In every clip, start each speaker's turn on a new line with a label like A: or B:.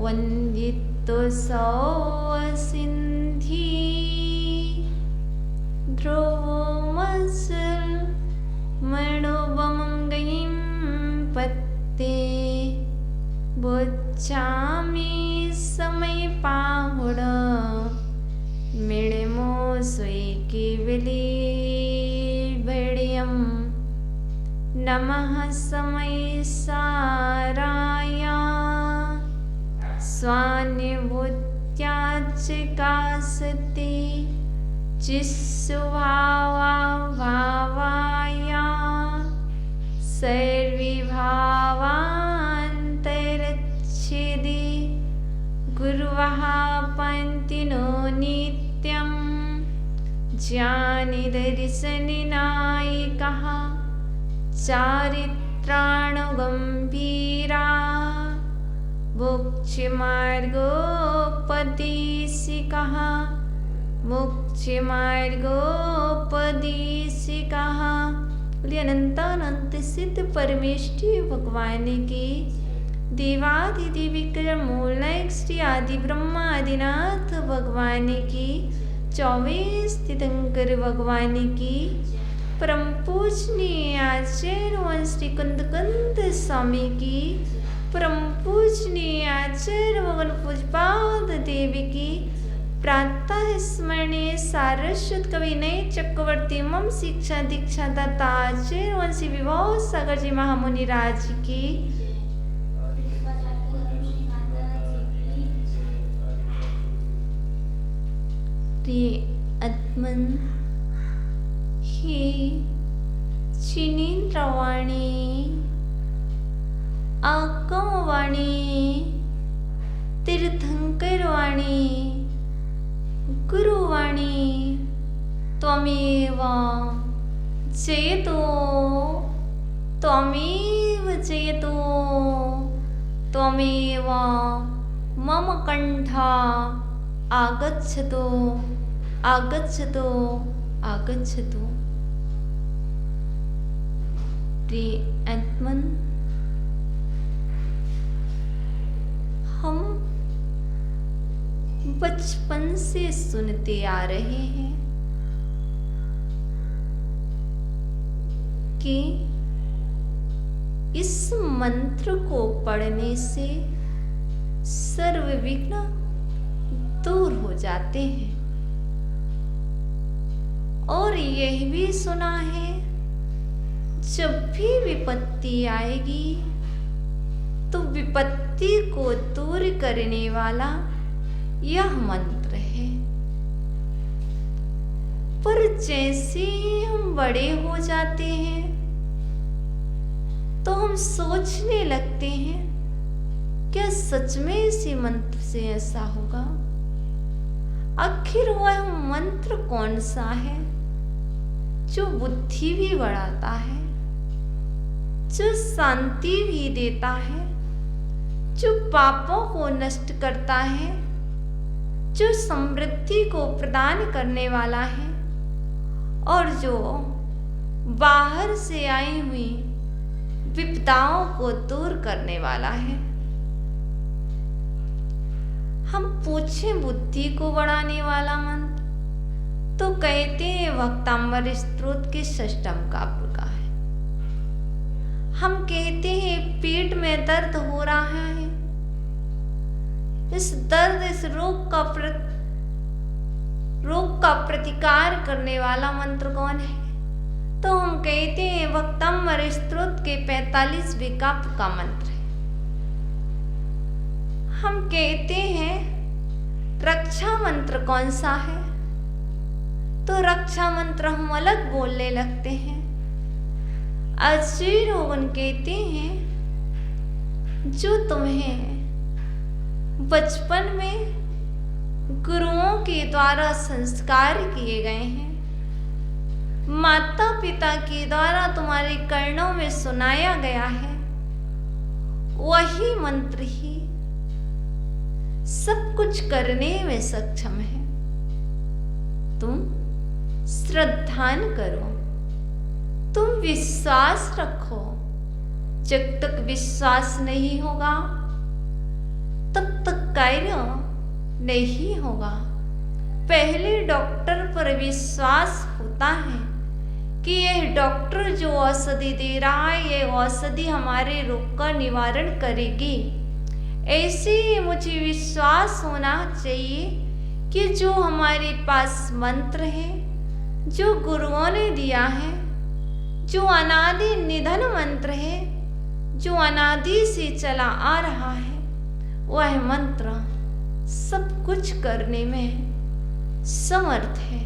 A: वन्दितो सौसिन्धी ध्रुवमसुमणुवमङ्गीं पत्ते बोच्चामि समयपाहुड मिणमो स्वेकेवली भेड्यं नमः समय साराया स्वानुभूत्याचिकासते चिस्सुभावाभावाया सर्विभावान्तरच्छेदे गुरुवः पन्तिनो नित्यं ज्ञानिदर्शननायिकः चारित्राणुगम्भीरा मोक्षमार्गोपदेशिकः मोक्षमार्गोपदेशिकः। अनंतानंत सिद्ध परमेष्टि भगवान की देवादिदेविकर मूलनायक श्री आदि ब्रह्मा आदिनाथ भगवान की 24 तीर्थंकर भगवान की परम पूजनीय आचार्य वन श्री कुंद स्वामी की परम पूजनीय आचार्य भगवान पूजपाद देवी की प्रातः स्मरणीय सारस्वत कवि नए चक्रवर्ती मम शिक्षा दीक्षा दाता आचार्य वंशी विभव सागर जी महामुनि राज की आत्मन ही चिनीन्द्रवाणी आगमवाणी तीर्थंकरवाणी गुरुवाणी त्वमेव जयतो त्वमेव जयतो त्वमेव मम कंठा आगच्छतु आगच्छतु आगच्छतु। प्रिय आत्मन, हम बचपन से सुनते आ रहे हैं कि इस मंत्र को पढ़ने से सर्व विघ्न दूर हो जाते हैं और यह भी सुना है जब भी विपत्ति आएगी तो विपत्ति को दूर करने वाला यह मंत्र है। पर जैसे ही हम बड़े हो जाते हैं तो हम सोचने लगते हैं क्या सच में इसी मंत्र से ऐसा होगा? आखिर वह मंत्र कौन सा है जो बुद्धि भी बढ़ाता है, जो शांति भी देता है, जो पापों को नष्ट करता है, जो समृद्धि को प्रदान करने वाला है और जो बाहर से आई हुई विपदाओं को दूर करने वाला है? हम पूछें बुद्धि को बढ़ाने वाला मंत्र तो कहते हैं भक्तांबर स्तोत्र के षष्ठम काव्य का है। हम कहते हैं पेट में दर्द हो रहा है, इस दर्द इस रोग का प्रतिकार करने वाला मंत्र कौन है? तो हम कहते हैं भक्तांबर स्तोत्र के 45वें काव्य का मंत्र है। हम कहते हैं रक्षा मंत्र कौन सा है? तो रक्षा मंत्र हम अलग बोलने लगते हैं। आचार्यों कहते हैं जो तुम्हें बचपन में गुरुओं के द्वारा संस्कार किए गए हैं, माता पिता के द्वारा तुम्हारे कर्णों में सुनाया गया है, वही मंत्र ही सब कुछ करने में सक्षम है। तुम श्रद्धान करो, तुम विश्वास रखो, जब तक विश्वास नहीं होगा तब तक कार्य नहीं होगा। पहले डॉक्टर पर विश्वास होता है कि यह डॉक्टर जो औषधि दे रहा है, यह औषधि हमारे रोग का निवारण करेगी। ऐसे ही मुझे विश्वास होना चाहिए कि जो हमारे पास मंत्र है, जो गुरुओं ने दिया है, जो अनादि निधन मंत्र है, जो अनादि से चला आ रहा है, वह मंत्र सब कुछ करने में समर्थ है।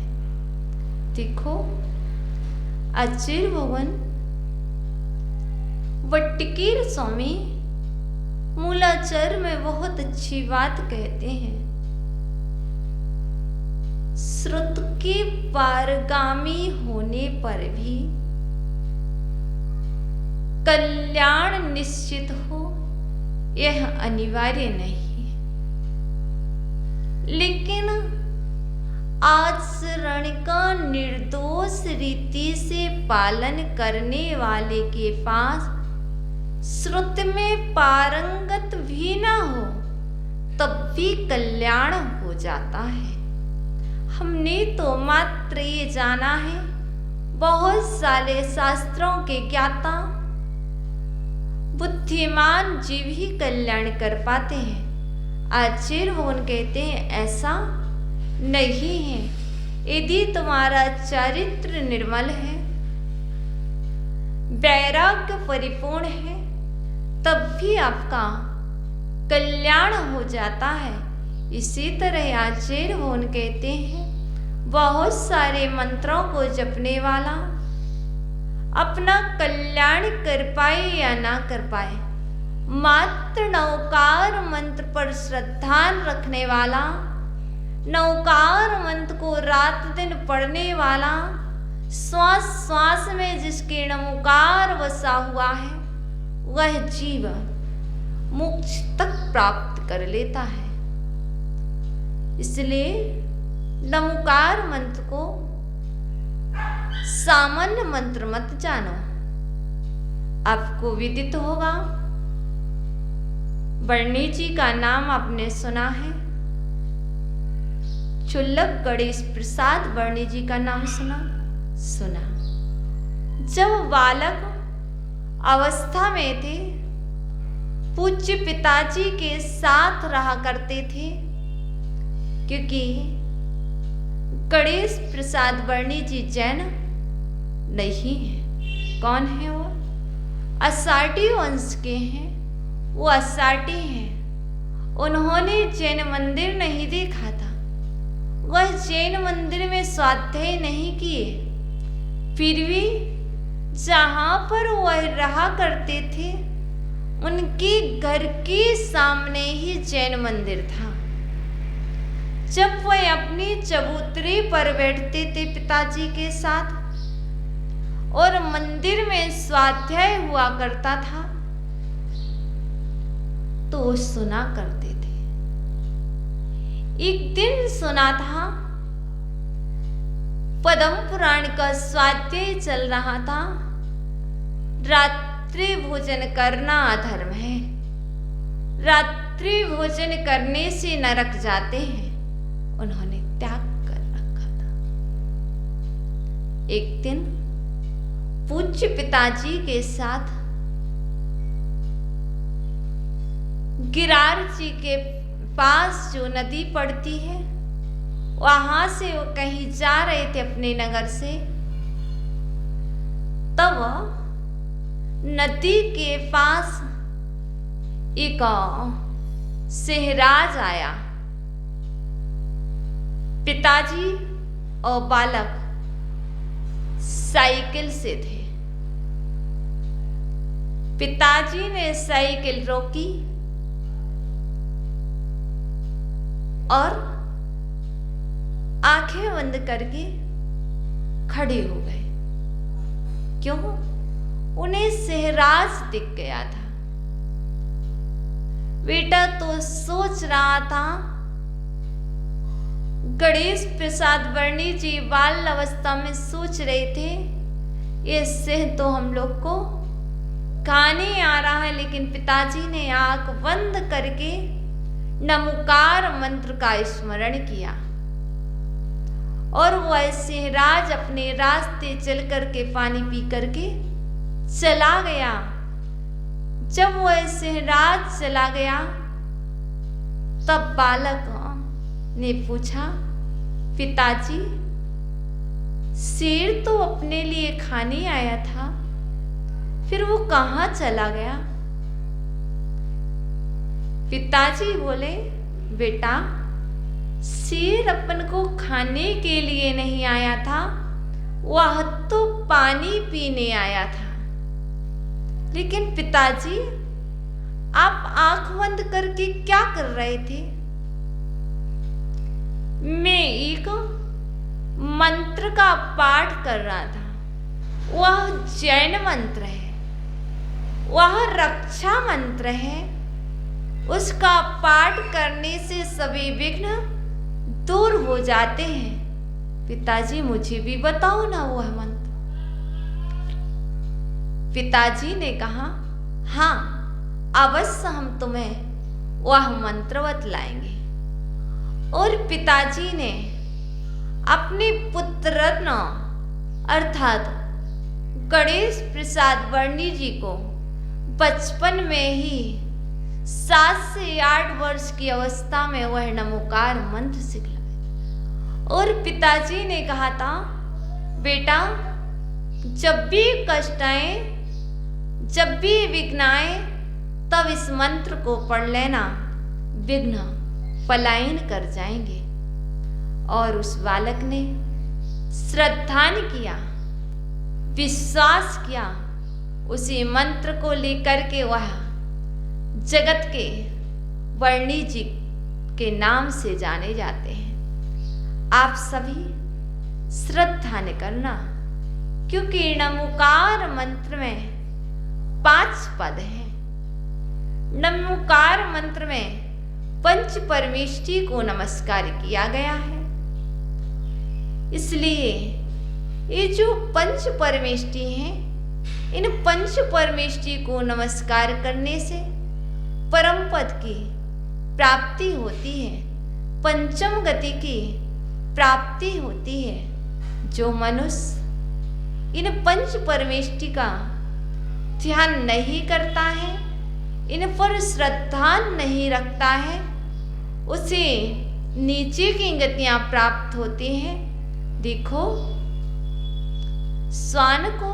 A: देखो, आचार्य भगवान वट्टिकेर स्वामी मूलाचार में बहुत अच्छी बात कहते हैं। श्रुत के पारगामी होने पर भी कल्याण निश्चित हो यह अनिवार्य नहीं, लेकिन आचरण का निर्दोष रीति से पालन करने वाले के पास श्रुत में पारंगत भी ना हो तब भी कल्याण हो जाता है। हमने तो मात्र ये जाना है, बहुत सारे शास्त्रों के ज्ञाता बुद्धिमान जीव ही कल्याण कर पाते हैं। आचार्य भगवान कहते हैं ऐसा नहीं है। यदि तुम्हारा चरित्र निर्मल है, वैराग्य परिपूर्ण है, तब भी आपका कल्याण हो जाता है। इसी तरह आचार्य भगवान कहते हैं बहुत सारे मंत्रों को जपने वाला अपना कल्याण कर पाए या ना कर पाए, मात्र नौकार मंत्र पर श्रद्धा रखने वाला, नौकार मंत्र को रात दिन पढ़ने वाला, श्वास श्वास में जिसके नमोकार वसा हुआ है, वह जीव मोक्ष तक प्राप्त कर लेता है। इसलिए नमोकार मंत्र को सामान्य मंत्र मत जानो। आपको विदित होगा, वर्णी जी का नाम आपने सुना है, चुल्लक गणेश प्रसाद वर्णी जी का नाम सुना। जब बालक अवस्था में थे, पूज्य पिताजी के साथ रहा करते थे, क्योंकि गणेश प्रसाद वर्णी जी जैन नहीं है। कौन है वो? असाटी वंश के हैं, वो असाटी हैं। उन्होंने जैन मंदिर नहीं देखा था, वह जैन मंदिर में स्वाध्याय नहीं किए, फिर भी जहां पर वह रहा करते थे उनके घर के सामने ही जैन मंदिर था। जब वह अपनी चबूतरे पर बैठते थे पिताजी के साथ और मंदिर में स्वाध्याय हुआ करता था, तो सुना करते थे। एक दिन सुना था, पद्म पुराण का स्वाध्याय चल रहा था, रात्रि भोजन करना अधर्म है, रात्रि भोजन करने से नरक जाते हैं। उन्होंने त्याग कर रखा था। एक दिन पूज्य पिताजी के साथ गिरार जी के पास जो नदी पड़ती है, वहां से वो कहीं जा रहे थे अपने नगर से, तब नदी के पास एक सहराज आया। पिताजी और बालक साइकिल से थे। पिताजी ने साइकिल रोकी और आंखें बंद करके खड़े हो गए। क्यों? उन्हें सहराज दिख गया था। बेटा तो सोच रहा था, गणेश प्रसाद वर्णी जी बाल अवस्था में सोच रहे थे, ये सिंह तो हम लोग को खाने आ रहा है, लेकिन पिताजी ने आंख बंद करके नमोकार मंत्र का स्मरण किया और वह सिंहराज अपने रास्ते चल करके पानी पी करके चला गया। जब वह सिंहराज चला गया तब बालक ने पूछा, पिताजी शेर तो अपने लिए खाने आया था, फिर वो कहाँ चला गया? पिताजी बोले, बेटा शेर अपन को खाने के लिए नहीं आया था, वह तो पानी पीने आया था। लेकिन पिताजी आप आंख बंद करके क्या कर रहे थे? मैं एक मंत्र का पाठ कर रहा था। वह जैन मंत्र है, वह रक्षा मंत्र है। उसका पाठ करने से सभी विघ्न दूर हो जाते हैं। पिताजी मुझे भी बताओ ना वह मंत्र। पिताजी ने कहा, हाँ अवश्य हम तुम्हें वह मंत्र बतलाएंगे। और पिताजी ने अपने पुत्र रत्न अर्थात गणेश प्रसाद वर्णी जी को बचपन में ही 7 से 8 वर्ष की अवस्था में वह नमोकार मंत्र सिखलाया। और पिताजी ने कहा था, बेटा जब भी कष्ट आए, जब भी विघ्न आए, तब इस मंत्र को पढ़ लेना, विघ्न पलायन कर जाएंगे। और उस बालक ने श्रद्धा किया, विश्वास किया। उसी मंत्र को लेकर के वह जगत के वर्णी जी के नाम से जाने जाते हैं। आप सभी श्रद्धा करना, क्योंकि नमोकार मंत्र में 5 पद हैं। नमोकार मंत्र में पंच परमेष्टि को नमस्कार किया गया है। इसलिए ये जो पंच परमेष्टि हैं, इन पंच परमेष्टि को नमस्कार करने से परम पद की प्राप्ति होती है, पंचम गति की प्राप्ति होती है। जो मनुष्य इन पंच परमेष्टि का ध्यान नहीं करता है, इन पर श्रद्धा नहीं रखता है, उसे नीचे की गतियां प्राप्त होती हैं। देखो, स्वान को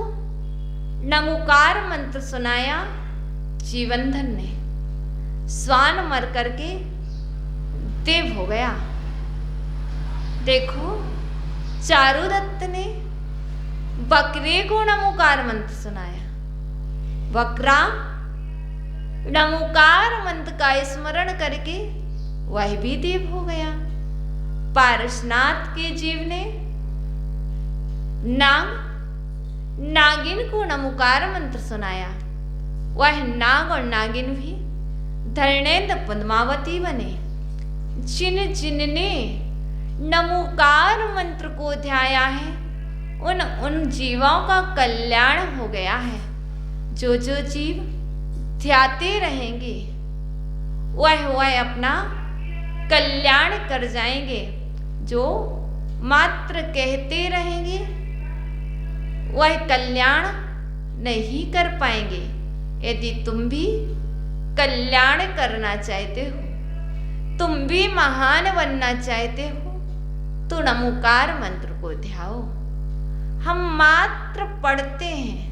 A: नमोकार मंत्र सुनाया जीवनधन ने, स्वान मर करके देव हो गया। देखो, चारुदत्त ने बकरे को नमोकार मंत्र सुनाया, बकरा नमोकार मंत्र का स्मरण करके वह भी देव हो गया। पारसनाथ के जीव ने नागिन को नमोकार मंत्र सुनाया, वह नाग और नागिन भी धर्णेन्द्र पद्मावती बने। जिनने नमोकार मंत्र को ध्याया है, उन जीवों का कल्याण हो गया है। जो जीव ध्याते रहेंगे वह अपना कल्याण कर जाएंगे। जो मात्र कहते रहेंगे वह कल्याण नहीं कर पाएंगे। यदि तुम भी कल्याण करना चाहते हो, तुम भी महान बनना चाहते हो, तो नमोकार मंत्र को ध्याओ। हम मात्र पढ़ते हैं,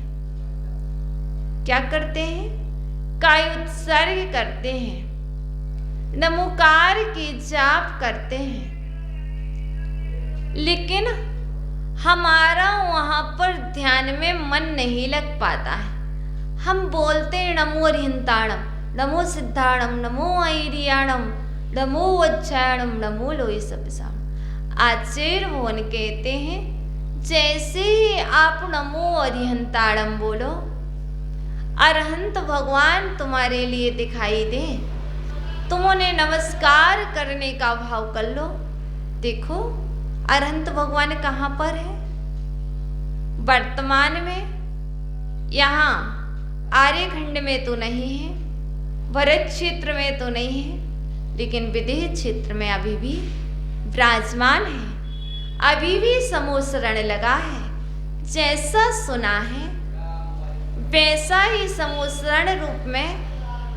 A: क्या करते हैं? काय उत्सर्ग करते हैं, नमोकार की जाप करते हैं, लेकिन हमारा वहां पर ध्यान में मन नहीं लग पाता है। हम बोलते हैं नमो अरिहंताणम, नमो सिद्धाणम, नमो ऐरियाणम, नमो वज्रायणम, नमो लोई सपिसाम। आचार्य भगवान कहते हैं, जैसे ही आप नमो अरिहंताणम बोलो, अरहंत भगवान तुम्हारे लिए दिखाई दे, तुम उन्हें नमस्कार करने का भाव कर लो। देखो, अरहंत भगवान कहाँ पर है? वर्तमान में यहाँ आर्यखंड में तो नहीं है, भरत क्षेत्र में तो नहीं है, लेकिन विदेह क्षेत्र में अभी भी विराजमान है, अभी भी समूह शरण लगा है। जैसा सुना है वैसा ही समूह शरण रूप में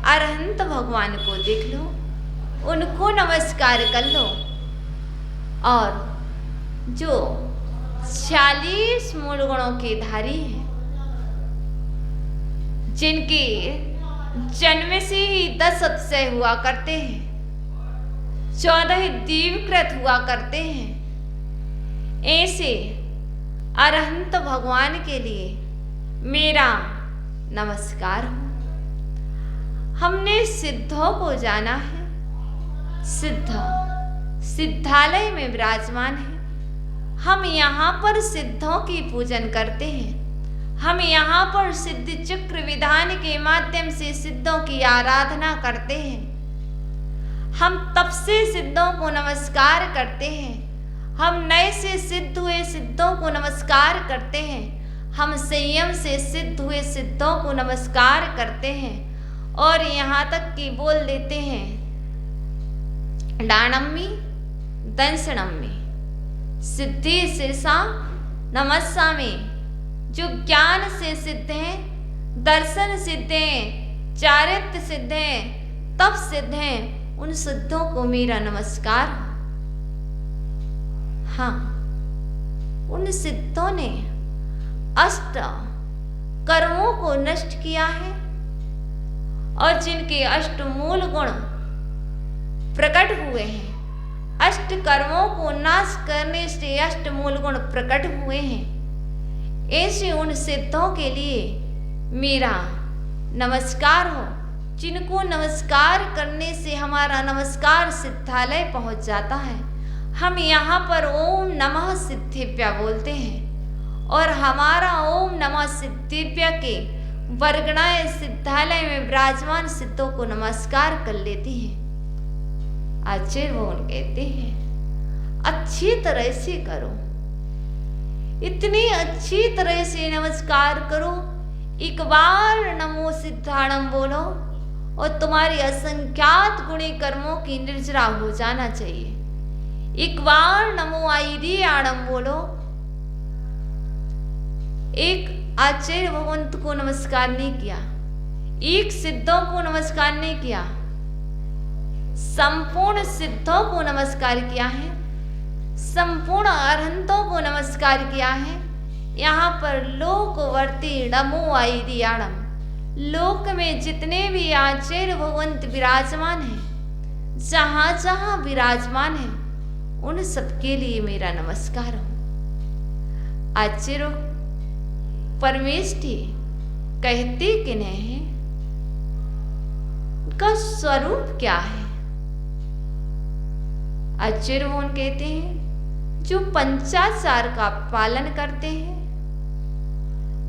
A: अरहंत भगवान को देख लो, उनको नमस्कार कर लो। और जो 46 मूल गुणों के धारी हैं, जिनके जन्म से ही 10 अतिशय हुआ करते हैं, 14 दिव्यकृत हुआ करते हैं, ऐसे अरहंत भगवान के लिए मेरा नमस्कार हो। हमने सिद्धों को जाना है, सिद्ध सिद्धालय में विराजमान है। हम यहाँ पर सिद्धों की पूजन करते हैं, हम यहाँ पर सिद्ध चक्र विधान के माध्यम से सिद्धों की आराधना करते हैं। हम तप से सिद्धों को नमस्कार करते हैं, हम नए से सिद्ध हुए सिद्धों को नमस्कार करते हैं, हम संयम से सिद्ध हुए सिद्धों को नमस्कार करते हैं। और यहाँ तक कि बोल देते हैं डाणम्मी दंसणम्मी सिद्धि शीर्षा नमस्सामि। जो ज्ञान से सिद्ध हैं, दर्शन सिद्ध हैं, चारित्र्य सिद्ध हैं, तप सिद्ध हैं, उन सिद्धों को मेरा नमस्कार। हाँ, उन सिद्धों ने अष्ट कर्मों को नष्ट किया है और जिनके अष्ट मूल गुण प्रकट हुए हैं, अष्ट कर्मों को नाश करने से अष्ट मूल गुण प्रकट हुए हैं, ऐसे उन सिद्धों के लिए मेरा नमस्कार हो, जिनको नमस्कार करने से हमारा नमस्कार सिद्धालय पहुंच जाता है। हम यहाँ पर ओम नमः सिद्धिभ्य बोलते हैं और हमारा ओम नमः सिद्धिभ्य के वर्गणाए सिद्धालय में विराजमान सिद्धों को नमस्कार कर लेते हैं। आचार्य भगवान कहते हैं अच्छी तरह से करो, इतनी अच्छी तरह से नमस्कार करो, एक बार नमो सिद्धाणम बोलो और तुम्हारी असंख्यात गुणी कर्मों की निर्जरा हो जाना चाहिए। एक बार नमो आईरियाणम बोलो, एक आचार्य भगवंत को नमस्कार नहीं किया, एक सिद्धों को नमस्कार नहीं किया, संपूर्ण सिद्धों को नमस्कार किया है, संपूर्ण अरहंतों को नमस्कार किया है। यहाँ पर लोकवर्ती नमो आईरियाणम, लोक में जितने भी आचार्य भगवंत विराजमान हैं, जहाँ जहाँ विराजमान है, उन सबके लिए मेरा नमस्कार हो। आचार्य परमेष्ठी कहते किन्हें हैं, उनका स्वरूप क्या है? आचार्य भगवान कहते हैं जो पंचाचार का पालन करते हैं,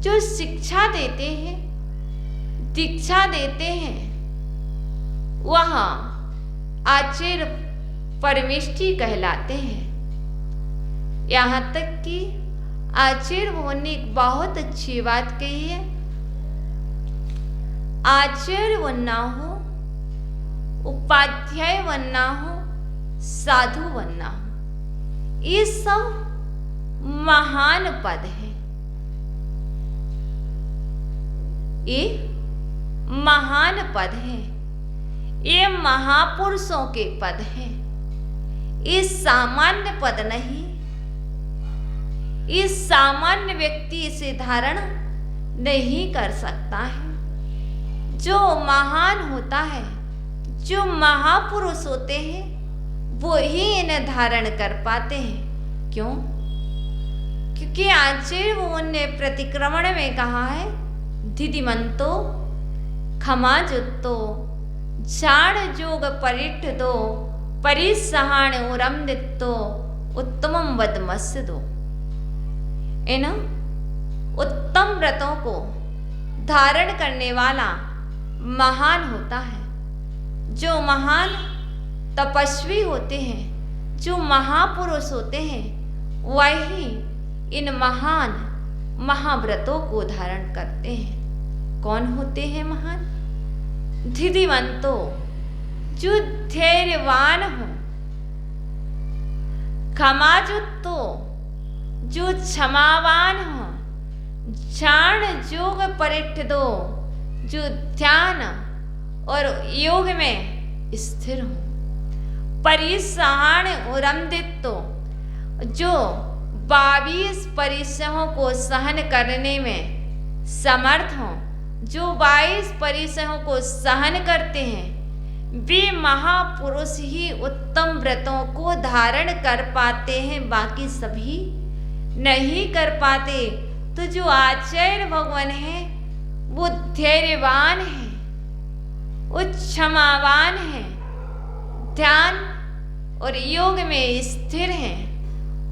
A: जो शिक्षा देते हैं, दीक्षा देते हैं, वह आचार्य परमेष्ठी कहलाते हैं। यहाँ तक कि आचार्य भगवान ने एक बहुत अच्छी बात कही है, आचार्य बनना हो, उपाध्याय बनना हो, साधु बनना हो, ये सब महान पद है, ये महान पद है, ये महापुरुषों के पद हैं, ये सामान्य पद नहीं, ये सामान्य व्यक्ति इसे धारण नहीं कर सकता है। जो महान होता है, जो महापुरुष होते हैं, वो ही इन्हें धारण कर पाते हैं। क्यों? क्योंकि आचार्य भगवान ने प्रतिक्रमण में कहा है धिदिमंतो खमाजुत्तो झाड़ जोग परिठदो परिसहाण उरम दित्तो उत्तमम वदमस्य दो। इन उत्तम व्रतों को धारण करने वाला महान होता है। जो महान तपस्वी होते हैं, जो महापुरुष होते हैं, वही इन महान महाव्रतों को धारण करते हैं। कौन होते हैं महान? धीधिवंतो, जो धैर्यवान हो। क्षमाजुत्तो, जो क्षमावान हो। ज्ञान योग परिठदो, जो ध्यान और योग में स्थिर हो। परिसहान उरमदित्तो, जो 22 परिसहों को सहन करने में समर्थ हो। जो 22 परिसहों को सहन करते हैं वे महापुरुष ही उत्तम व्रतों को धारण कर पाते हैं, बाकी सभी नहीं कर पाते। तो जो आचार्य भगवान है वो धैर्यवान है, वो क्षमावान है, ध्यान और योग में स्थिर हैं,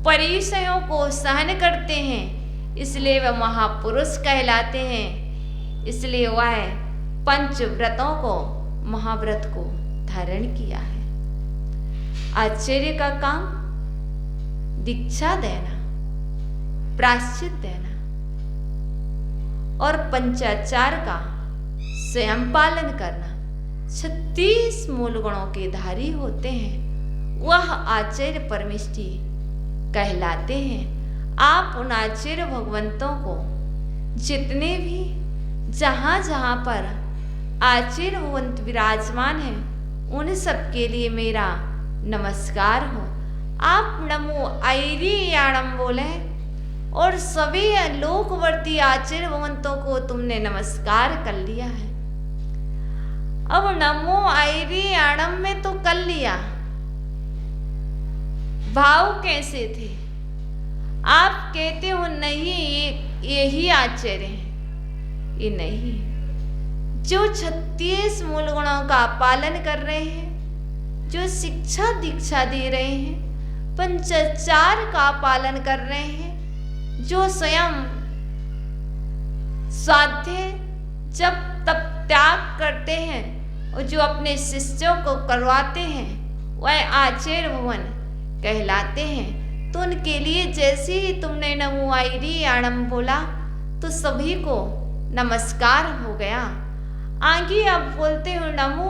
A: परिसयों को सहन करते हैं, इसलिए वह महापुरुष कहलाते हैं। इसलिए वह पंच व्रतों को, महाव्रत को धारण किया है। आचार्य का काम दीक्षा देना, प्रायश्चित देना और पंचाचार का स्वयं पालन करना। 36 मूल गुणों के धारी होते हैं, वह आचार्य परमेष्ठी कहलाते हैं। आप उन आचार्य भगवंतों को जितने भी जहाँ जहाँ पर आचार्य भगवंत विराजमान हैं उन सबके लिए मेरा नमस्कार हो। आप नमो ऐरियाणम बोले और सभी लोकवर्ती आचार्य भगवंतों को तुमने नमस्कार कर लिया है। अब नमो ऐरियाणम में तो कर लिया, भाव कैसे थे? आप कहते हो नहीं यही आचार्य है, ये नहीं। जो 36 मूल गुणों का पालन कर रहे हैं, जो शिक्षा दीक्षा दे रहे हैं, पंचाचार का पालन कर रहे हैं, जो स्वयं स्वाध्याय जब तब त्याग करते हैं और जो अपने शिष्यों को करवाते हैं, वह आचार्य भवन कहलाते हैं। तो उनके लिए जैसे ही तुमने नमो ऐरियाणम बोला तो सभी को नमस्कार हो गया। आगे अब बोलते हो नमो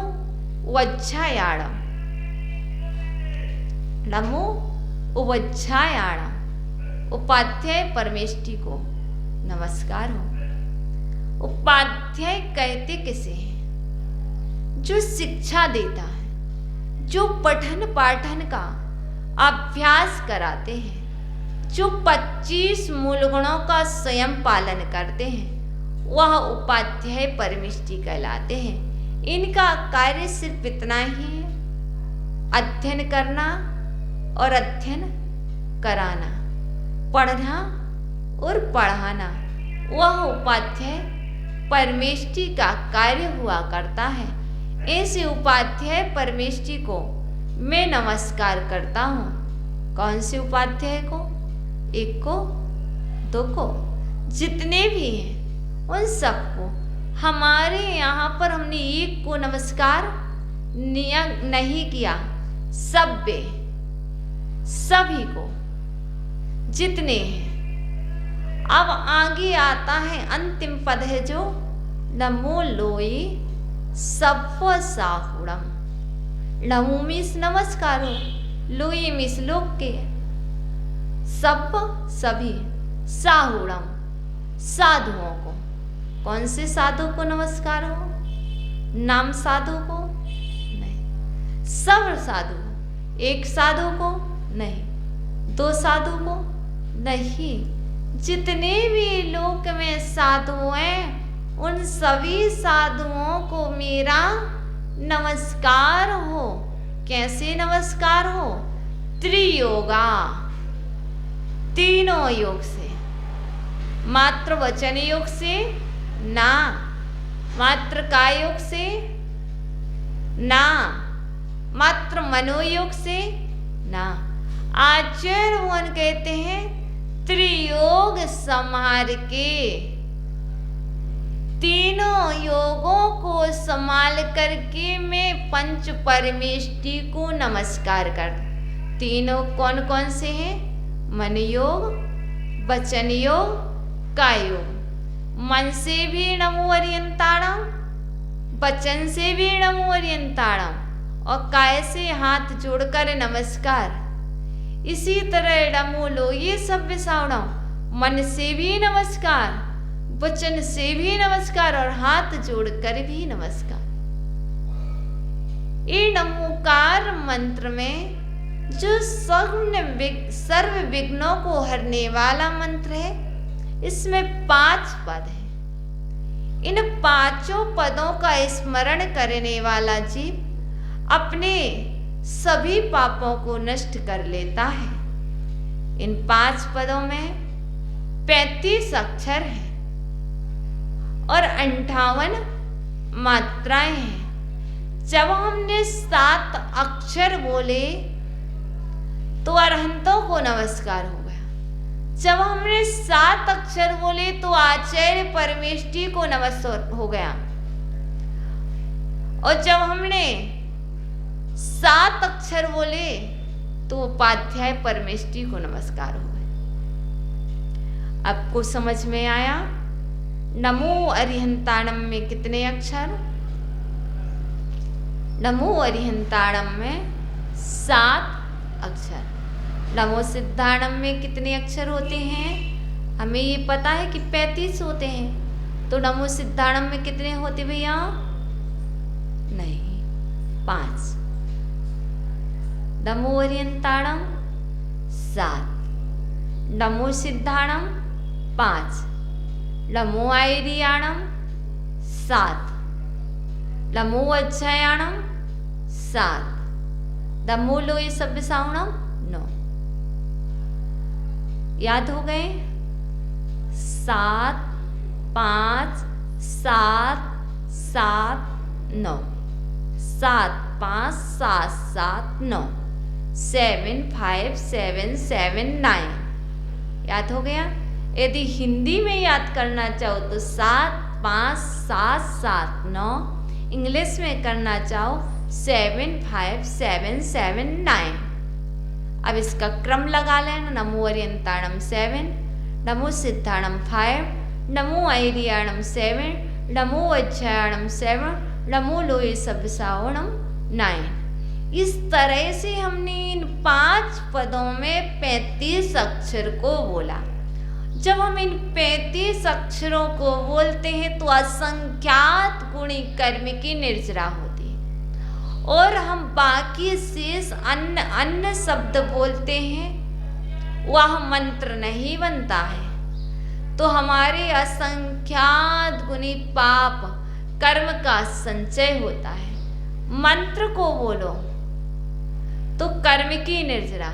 A: वज्झायाणम, नमो वज्झायाणम, उपाध्याय परमेष्ठी को नमस्कार हो। उपाध्याय कहते किसे हैं? जो शिक्षा देता है, जो पठन पाठन का अभ्यास कराते हैं, जो 25 मूल गुणों का स्वयं पालन करते हैं, वह उपाध्याय परमेष्ठी कहलाते हैं। इनका कार्य सिर्फ इतना ही है, अध्ययन करना और अध्ययन कराना, पढ़ना और पढ़ाना। वह उपाध्याय परमेष्ठी का कार्य हुआ करता है। ऐसे उपाध्याय परमेष्ठी को मैं नमस्कार करता हूँ। कौन से उपाध्याय को? एक को, दो को, जितने भी हैं उन सबको। हमारे यहाँ पर हमने एक को नमस्कार नहीं किया, सभी को, जितने हैं। अब आगे आता है अंतिम पद है जो नमो लोई सप्प साहुणम। नमो मीस नमस्कार हो, लोई मीस लोक के, सप्प सभी, साहुणम साधुओं को। कौन से साधु को नमस्कार हो? नाम साधु को नहीं, सब साधु को। एक साधु को नहीं, दो साधु को नहीं, जितने भी लोक में साधु हैं उन सभी साधुओं को मेरा नमस्कार हो। कैसे नमस्कार हो? त्रियोगा, तीनों योग से। मात्र वचन योग से ना, मात्र काय योग से ना, मात्र मनोयोग से ना। आचार्य भगवान कहते हैं त्रियोग संहार के, तीनों योगों को संभाल करके मैं पंच परमेष्ठी को नमस्कार कर। तीनों कौन कौन से हैं? मन योग, वचन योग, काय योग। मन से भी नमो अर्यंताणम, वचन से भी नमो अर्यंताणम, और काय से हाथ जोड़कर नमस्कार। इसी तरह नमो लोये सभ्य सावणम, मन से भी नमस्कार, वचन से भी नमस्कार और हाथ जोड़कर भी नमस्कार। ये नमोकार मंत्र में जो सर्व विघ्नों को हरने वाला मंत्र है, इसमें 5 पद है। इन 5 पदों का स्मरण करने वाला जीव अपने सभी पापों को नष्ट कर लेता है। इन 5 पदों में 35 अक्षर हैं और 58 मात्राएं हैं। जब हमने 7 अक्षर बोले तो अरहंतों को नमस्कार हो गया। जब हमने 7 अक्षर बोले तो आचार्य परमेष्ठी को नमस्कार हो गया। और जब हमने 7 अक्षर बोले तो उपाध्याय परमेष्ठी को नमस्कार हो गया। आपको समझ में आया नमो अरिहंताणम में कितने अक्षर? नमो अरिहंताणम में 7 अक्षर। नमो सिद्धाणम में कितने अक्षर होते हैं? हमें ये पता है कि 35 होते हैं। तो नमो सिद्धाणम में कितने होते भैया? नहीं, 5। नमो अरिहंताणम 7, नमो सिद्धाणम 5, नमो आयरियाणम 7, नमो अज्जयाणम 7, नमो लोये सभ्य सावणम 9। याद हो गए? 7, 5, 7, 7, 9, 7, 5, 7, 7, 9, 7, 5, 7, 7, 9। याद हो गया? यदि हिंदी में याद करना चाहो तो 7, 5, 7, 7, 9। इंग्लिश में करना चाहो 7, 5, 7, 7, 9। अब इसका क्रम लगा लेना। नमो अरिहंताणम 7, नमो सिद्धाणम 5, नमो आयरियाणम 7, नमो अज्जयाणम 7, नमो लोये सभ्य सावणम 9। इस तरह से हमने इन 5 पदों में 35 अक्षर को बोला। जब हम इन 35 अक्षरों को बोलते हैं तो असंख्यात गुणी कर्म की निर्जरा होती है, और हम बाकी शेष अन्य शब्द बोलते हैं, वह मंत्र नहीं बनता है। तो हमारे असंख्यात गुणी पाप कर्म का संचय होता है। मंत्र को बोलो तो कर्म की निर्जरा,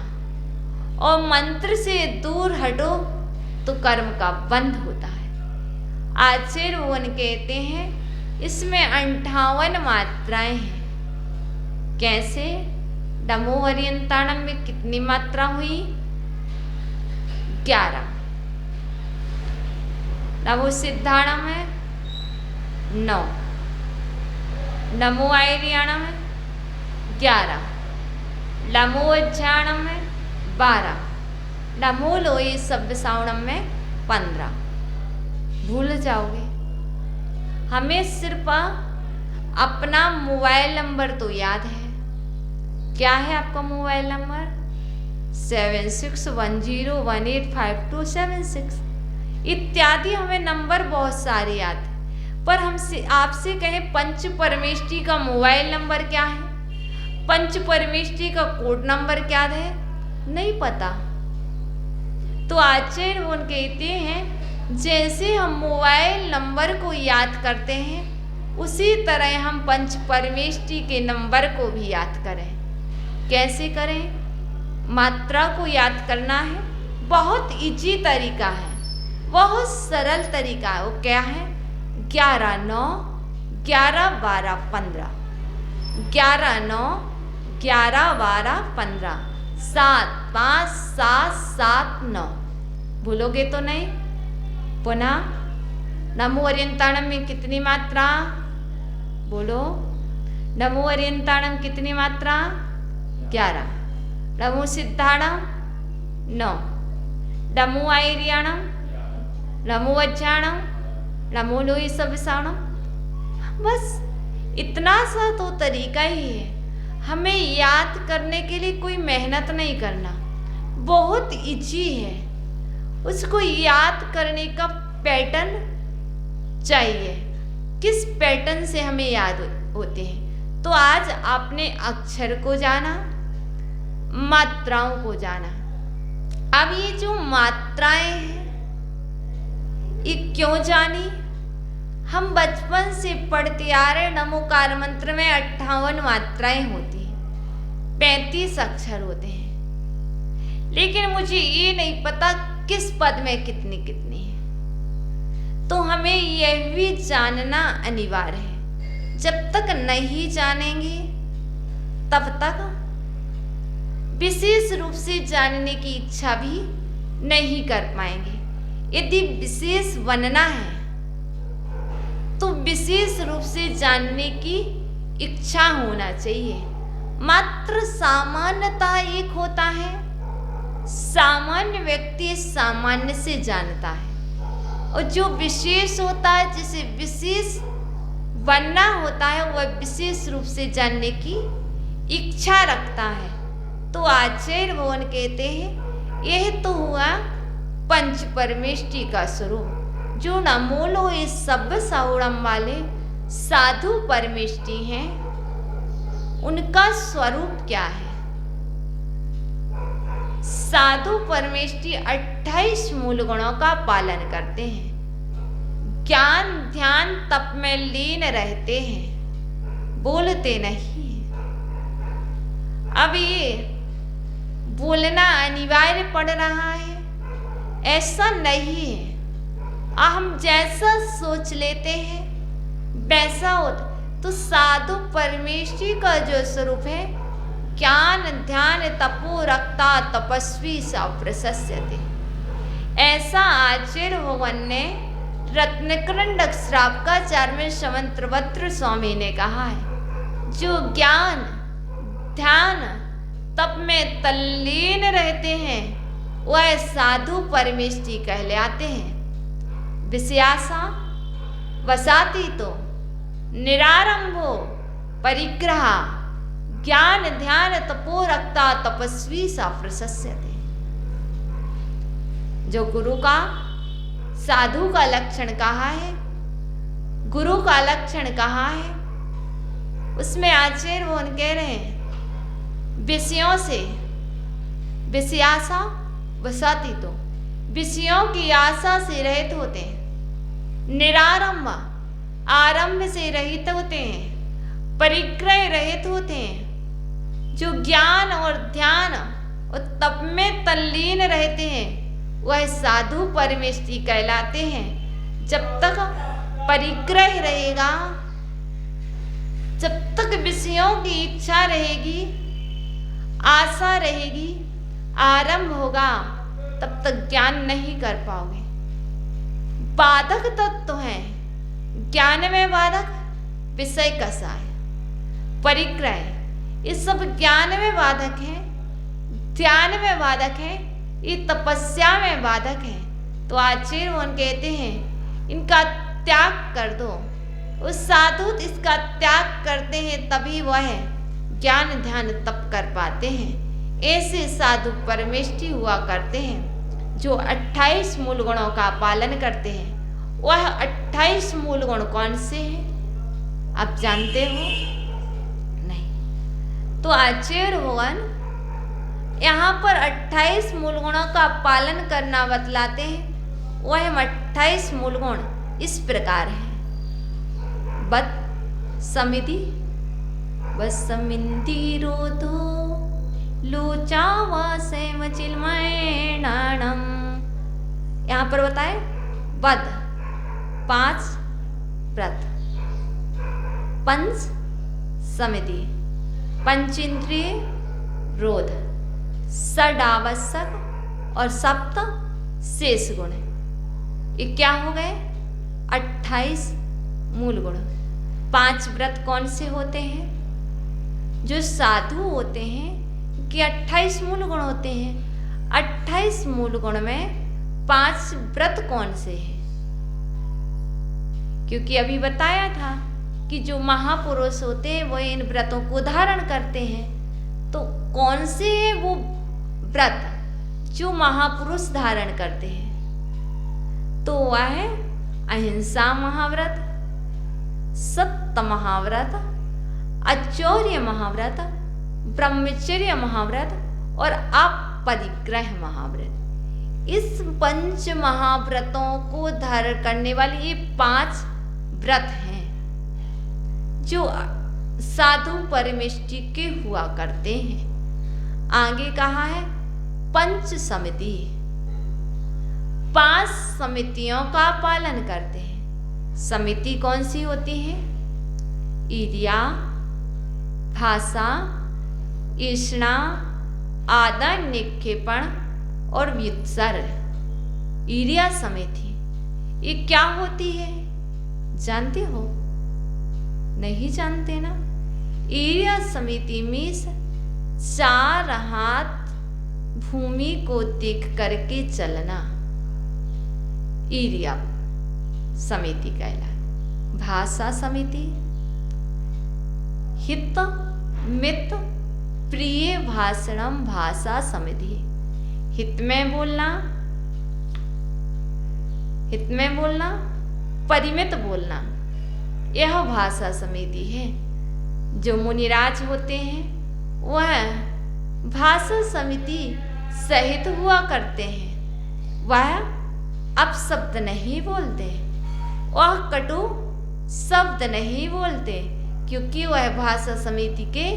A: और मंत्र से दूर हटो तो कर्म का बंध होता है। आचार्य भगवान कहते हैं इसमें 58 मात्राएं हैं। कैसे? नमो अरिहंताणम में कितनी मात्रा हुई? 11। नमो सिद्धाणम में 9, नमो आयरियाणम में 11, नमो अज्जयाणम में 12, नमो लोये सभ्य सावणम में 15। भूल जाओगे। हमें सिर्फ अपना मोबाइल नंबर तो याद है। क्या है आपका मोबाइल नंबर? 7610185276 इत्यादि। हमें नंबर बहुत सारे याद है, पर हमसे आपसे कहें पंच परमेष्ठी का मोबाइल नंबर क्या है, पंच परमेष्ठी का कोड नंबर क्या है, नहीं पता। तो आचार्य वो कहते हैं जैसे हम मोबाइल नंबर को याद करते हैं, उसी तरह हम पंच परमेष्ठी के नंबर को भी याद करें। कैसे करें? मात्रा को याद करना है। बहुत इजी तरीका है, बहुत सरल तरीका है। वो क्या है? 11 9 11 12 15, 11 9 11 12 15, 7 5 7 7 9। भूलोगे तो नहीं? पुनः नमो अरिहंताणम में कितनी मात्रा? बोलो। नमो अरिहंताणम कितनी मात्रा? 11। नमो सिद्धाणम 9, नमो आयरियाणम, नमो अज्जयाणम नमो लोई सब विषाणु। बस इतना सा तो तरीका ही है। हमें याद करने के लिए कोई मेहनत नहीं करना, बहुत इजी है। उसको याद करने का पैटर्न चाहिए, किस पैटर्न से हमें याद होते हैं। तो आज आपने अक्षर को जाना, मात्राओं को जाना। अब ये जो मात्राएं हैं ये क्यों जानी? हम बचपन से पढ़ते आ रहे नमोकार मंत्र में 58 मात्राएं होती हैं, 35 अक्षर होते हैं, लेकिन मुझे ये नहीं पता किस पद में कितनी कितनी है। तो हमें यह भी जानना अनिवार्य है। जब तक नहीं जानेंगे तब तक विशेष रूप से जानने की इच्छा भी नहीं कर पाएंगे। यदि विशेष बनना है तो विशेष रूप से जानने की इच्छा होना चाहिए। मात्र सामान्यता एक होता है, सामान्य व्यक्ति सामान्य से जानता है, और जो विशेष होता है, जिसे विशेष बनना होता है, वह विशेष रूप से जानने की इच्छा रखता है। तो आचार्य भगवान कहते हैं यह तो हुआ पंच परमेष्टि का स्वरूप, जो नमो लोई सब सौड़म वाले साधु परमेष्टि हैं, उनका स्वरूप क्या है? साधु परमेष्टि 28 मूल गुणों का पालन करते हैं, ज्ञान ध्यान तप में लीन रहते हैं, बोलते नहीं। अब ये बोलना अनिवार्य पड़ रहा है, ऐसा नहीं है। हम जैसा सोच लेते हैं वैसा होता। तो साधु परमेष्टि का जो स्वरूप है, ज्ञान ध्यान तपो रक्ता तपस्वी सा प्रशस्यते, ऐसा आचार्य भगवान ने रत्नकरंडक श्रावकाचार्य में समंत्रभद्र स्वामी ने कहा है। जो ज्ञान ध्यान तप में तल्लीन रहते हैं वह साधु परमेष्टि कहलाते हैं। विषयासा वसाती तो निरारंभो परिग्रह ज्ञान ध्यान तपो रक्ता तपस्वी सा प्रशस्यते। जो गुरु का साधु का लक्षण कहा है, गुरु का लक्षण कहा है, उसमें आचार्य वो कह रहे हैं विषयों से विषयासा वसाती तो, विषयों की आशा से रहित होते हैं, निरारंभ आरंभ से रहित होते हैं, परिग्रह रहित होते हैं, जो ज्ञान और ध्यान और तप में तल्लीन रहते हैं वह साधु परमेष्टि कहलाते हैं। जब तक परिग्रह रहेगा, जब तक विषयों की इच्छा रहेगी, आशा रहेगी, आरंभ होगा, तब तक ज्ञान नहीं कर पाओगे। बाधक तत्व है ज्ञान में बाधक, विषय कसाय, परिग्रह, ये सब ज्ञान में बाधक है, ध्यान में बाधक है, ये तपस्या में बाधक है। तो आचार्य वन कहते हैं इनका त्याग कर दो। उस साधु इसका त्याग करते हैं तभी वह ज्ञान ध्यान तप कर पाते हैं। ऐसे साधु परमेष्टि हुआ करते हैं जो 28 मूल गुणों का पालन करते हैं। वह 28 मूल गुण कौन से हैं आप जानते हो? नहीं। तो आचार्य भगवान यहाँ पर 28 मूल गुणों का पालन करना बतलाते हैं। वह 28 मूल गुण इस प्रकार है। बत समिति वसमिंदी रोधो लोचावा सेव चिलमैणाणम। यहाँ पर बताए बद 5 व्रत, पंच समिति, पंचेंद्रिय रोध, षड आवश्यक और सप्त शेष गुण। ये क्या हो गए? 28 मूल गुण। 5 व्रत कौन से होते हैं? जो साधु होते हैं कि 28 मूल गुण होते हैं। 28 मूल गुण में 5 व्रत कौन से हैं? क्योंकि अभी बताया था कि जो महापुरुष होते हैं वो इन व्रतों को धारण करते हैं। तो कौन से है वो व्रत जो महापुरुष धारण करते हैं? तो वह है अहिंसा महाव्रत, सत्य महाव्रत, अचौर्य महाव्रत, ब्रह्मचर्य महाव्रत और अपरिग्रह महाव्रत। इस पंच महाव्रतों को धारण करने वाले ये 5 व्रत हैं जो साधु परमेष्टि के हुआ करते हैं। आगे कहा है पंच समिति, 5 समितियों का पालन करते हैं। समिति कौन सी होती है? ईर्ष्या, भाषा, ईष्णा, आदर, निक्षेपण और व्युत्सर्ग। ईर्ष्या समिति ये क्या होती है, जानते हो? नहीं जानते ना? ईर्ष्या समिति में 4 हाथ भूमि को देख करके चलना ईर्ष्या समिति कहलाती। भाषा समिति हित मित प्रिय भाषणम भाषा समिति। हित में बोलना, परिमित बोलना, यह भाषा समिति है। जो मुनिराज होते हैं वह भाषा समिति सहित हुआ करते हैं। वह अपशब्द नहीं बोलते, वह कटु शब्द नहीं बोलते, क्योंकि वह भाषा समिति के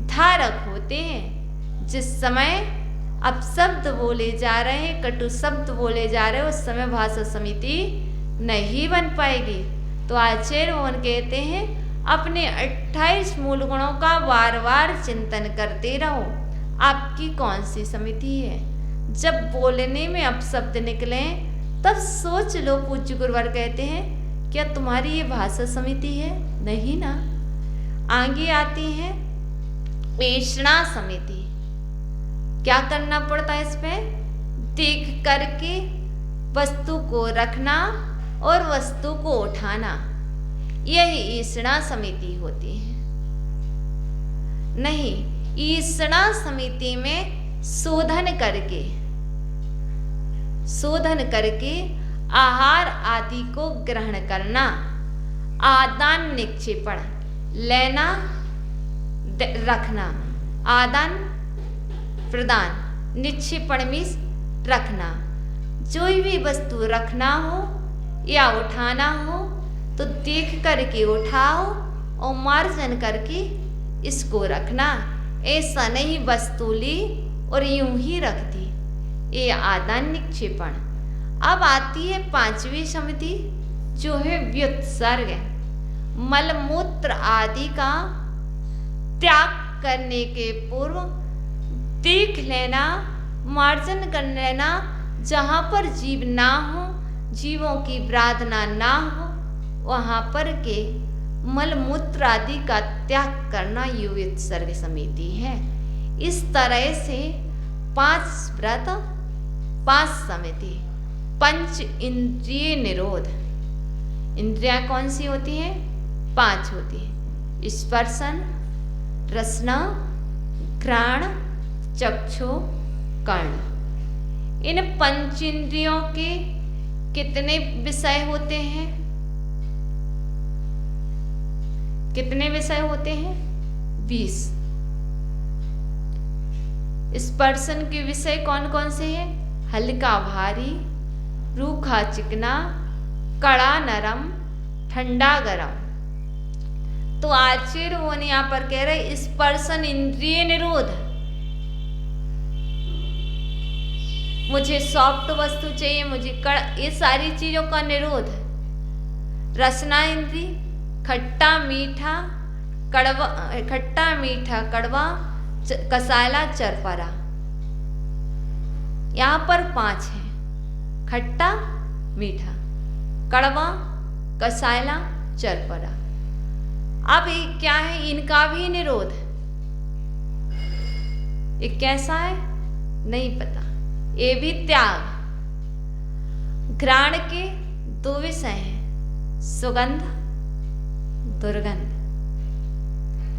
A: धारक होते हैं। जिस समय अपशब्द बोले जा रहे हैं, कटु शब्द बोले जा रहे हैं, उस समय भाषा समिति नहीं बन पाएगी। तो आचार्य मोहन कहते हैं अपने 28 मूल गुणों का बार बार चिंतन करते रहो। आपकी कौन सी समिति है? जब बोलने में अपशब्द निकले तब सोच लो। पूज्य गुरुवर कहते हैं क्या तुम्हारी ये भाषा समिति है? नहीं ना। आगे आती है ईष्णा समिति। क्या करना पड़ता है इसमें? देख करके वस्तु को रखना और वस्तु को उठाना, यही ईष्णा समिति होती है। नहीं, ईष्णा समिति में शोधन करके आहार आदि को ग्रहण करना, आदान निक्षेपण लेना रखना, आदान प्रदान, निक्षेपण में रखना। जो भी वस्तु रखना हो या उठाना हो तो देख करके उठाओ और मार्जन करके इसको रखना। ऐसा नहीं वस्तु ली और यूं ही रख दी, ये आदान निक्षेपण। अब आती है 5वीं समिति जो है व्युत्सर्ग। मलमूत्र आदि का त्याग करने के पूर्व देख लेना, मार्जन कर लेना। जहाँ पर जीव ना हो, जीवों की प्रार्थना ना हो, वहाँ पर के मलमूत्र आदि का त्याग करना ये व्युत्सर्ग समिति है। इस तरह से 5 व्रत, 5 समिति, पंच इंद्रिय निरोध। इंद्रियां कौन सी होती है? 5 होती है। स्पर्शन, रसना, घ्राण, चक्षु, कर्ण। इन पंच इंद्रियों के कितने विषय होते हैं? कितने विषय होते हैं? 20। स्पर्शन के विषय कौन कौन से हैं? हल्का भारी, रूखा चिकना, कड़ा नरम, ठंडा गरम। तो आचार्य वो ने यहाँ पर कह रहे स्पर्शन इंद्रिय निरोध। मुझे सॉफ्ट वस्तु चाहिए, मुझे ये सारी चीजों का निरोध। रसना इंद्रिय, खट्टा मीठा कड़वा, कसाला, चरपरा। यहाँ पर 5 है, खट्टा, मीठा, कड़वा, कसाला, चरपरा। अब ये क्या है? इनका भी निरोध। ये कैसा है? नहीं पता। ये भी त्याग। घ्राण के 2 विषय हैं, सुगंध, दुर्गंध।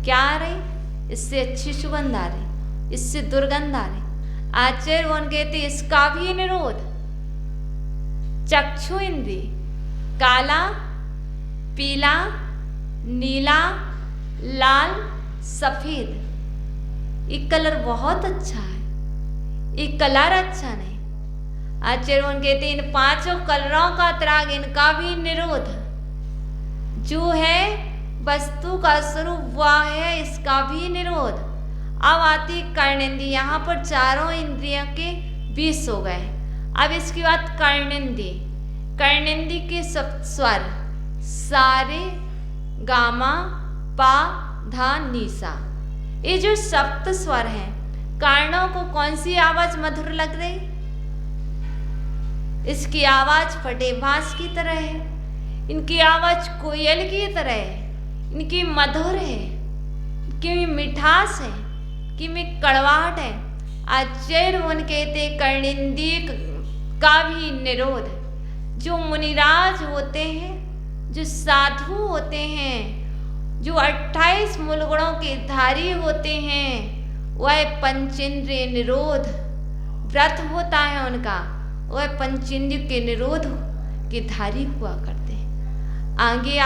A: क्या आ रही? इससे अच्छी सुगंध आ रही, इससे दुर्गंध आ रही। आचार्य वन कहते इसका भी निरोध। चक्षु इंद्रिय, काला, पीला, नीला, लाल, सफेद, ये कलर बहुत अच्छा है, ये कलर अच्छा नहीं। आचार्य वन कहते इन पांचों कलरों का त्याग, इनका भी निरोध। जो है वस्तु का स्वरूप वह है, इसका भी निरोध। अब आती कर्णेंद्रिय। यहाँ पर चारों इंद्रियों के 20 हो गए। अब इसके बाद कर्णेंद्रिय। कर्णेंद्रिय के सप्त स्वर सारे, गामा, पा, धा, नीसा, ये जो सप्त स्वर हैं, कर्णों को कौन सी आवाज मधुर लग रही? इसकी आवाज फटे बांस की तरह है, इनकी आवाज कोयल की तरह है, इनकी मधुर है, इनकी मिठास है, कि में कड़वाहट है। आचार्य वन कहते कर्णेंद्रिय का भी निरोध। जो मुनिराज होते हैं, जो साधु होते हैं, जो 28 मूल गुणों के धारी होते हैं, वह पंचेंद्रिय निरोध व्रत होता है उनका, वह पंचेंद्रिय के निरोध के धारी हुआ करते हैं। आगे